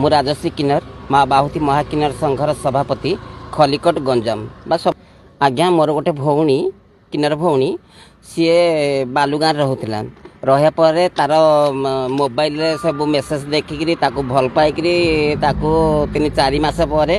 मु राजश्री किन्नर माँ बाहुति महाकिन्नर संघर सभापति खलिकट गंजाम आज्ञा मोर गोटे भौणी किन्नर भौणी सी बालुगाँ रोला रहा तार मोबाइल सब मेसेज देखिकी भल पाइकी 3-4 मास पर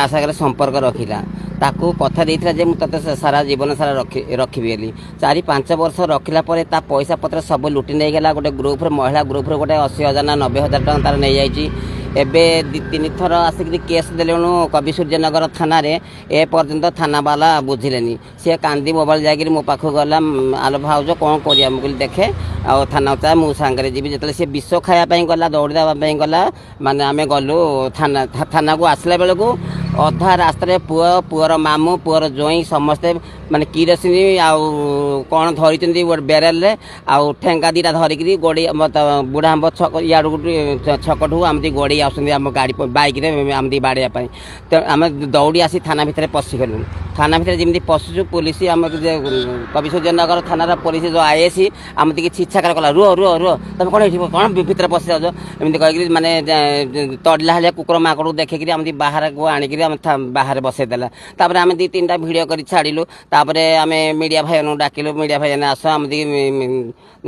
सागर संपर्क रखिला ताकू कथा देइथिला जे मुझे सारा जीवन सारा रखी 4-5 वर्ष रखिला ता पैसा पत्र सब लुटि नहीं गला। गोटे ग्रुप महिला ग्रुप गोटे 80,000 ना 90,000 टका तार नहीं जाइए। एबे 2-3 थर आसिक केस देलुणु कवि सूर्यनगर थाना रे ए पर्यंत थाना वाला बुझिलेनी सी कांदी मोबाइल जाकर मो पाख गला आलो भाउज कौन करिया मुझे देखे आ थाना चा मु सांगरे जीवी जिते सी विष खायापाई गला दौड़ी देवाई गला माने आमे गलु थाना को आसला बेलू अधा रास्तार पुअर मामू पुअर जोई समस्ते माने किरोसिनी आउ कौन धरी बेरेल आउ ठेंगा 2टा धरिकी गोड़ी बुढ़ा आंब छक इे छकठू आमती गोड़ी आम गाड़ी बैक आमती बाड़ाई तो आम दौड़ी आसी थाना भितर पशिगलु। थाना भितर जमी पशुचु पुलिस आम कवि सूर्यनगर थाना पुलिस जो आईएसी आमती छिछाकार कला रुह रुह रुह तुम कौन भितर पशि जाओ एमती कहीकि माने तड़ला हालिया कुकुर माकड़ देखिकी आमती बाहर को आणिकी बाहर बसईदेला। तापर आम 2-3टा भिडियो कर छाड़िलु। तापर आम मीडिया भाई डाकिलु मीडिया भाई आस आमती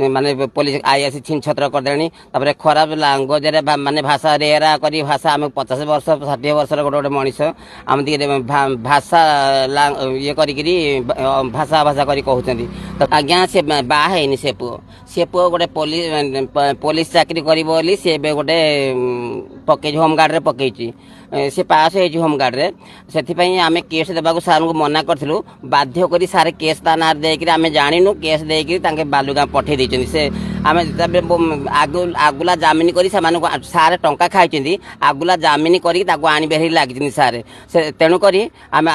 माने पुलिस आईएसी छिन छत्र करदे। तापर खराब लांगुएज माने भाषा रेरा करी भाषा आम 50 वर्ष 60 वर्षर गोटे मनीष आमती भाषा ये करी भाषा भाषा करी कहते। तो आज्ञा से बाहनी से पुओ गोटे पुलिस चाकरी कर सी गोटे पकई होमगार्ड रे पकई से पास हो होमगार्ड रे से आम केस देवाक सार को मना करूँ बाध्य करी सारे केस ता ना देकर आम जाणीनु केस देकर बालुगाँ पठे देते से आम आगुला जामिन कर सारे टंका खाई आगुला जामिन कर लगी सारे तेणुक आम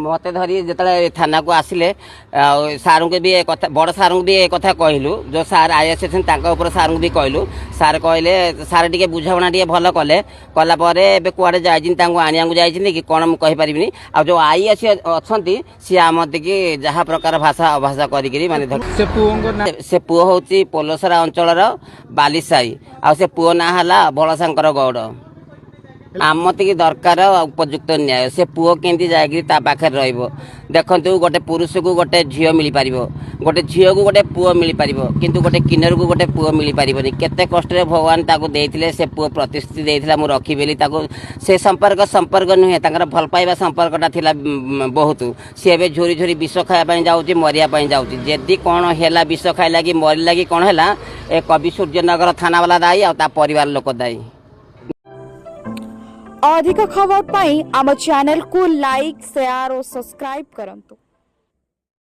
मत धरी जो थाना को आसिले सार को भी बड़ सार को भी एक कथा कहलु जो सार आईएस अच्छे सार को भी कहलु सार कहले सार टे बुझाणा टे भल कले कलापर ए कड़े जाइए जाइए कि कौन मुझे कहीपरि आ जो आईएस अच्छा सी आम दिकी जहाँ प्रकार भाषा अभाषा करी माने से पुओ हूँ पोलसरा अंचल बालीसाई आ से पुओ ना है बलशंकर गौड़ आमती दरकार उपयुक्त न्याय से पुओ केमती जाकि पाखे देखु गोटे पुरुष को गोटे झील मिल पार गोटे झील को गोटे पुओ मिल पार किंतु गोटे किन्नर को गोटे पुओ मिल पारनी केते कष्ट भगवान ताको देइथिले से पुओ प्रतिश्रुति देइथिला मु रखी बेली ताको से संपर्क नुहे तांकर भल पाइबा संपर्कटा थिला बहुत सी एबे झोरी झोरी विष खाया जाऊँगी मरिया जाऊँगी जदि कौन है विष खाइला कि मरला कि कौन है ए कवि सूर्यनगर थाना वाला दायी आ परिवार लोक दायी। अधिक खबर पाई आम चैनल को लाइक शेयर और सब्सक्राइब करंतु।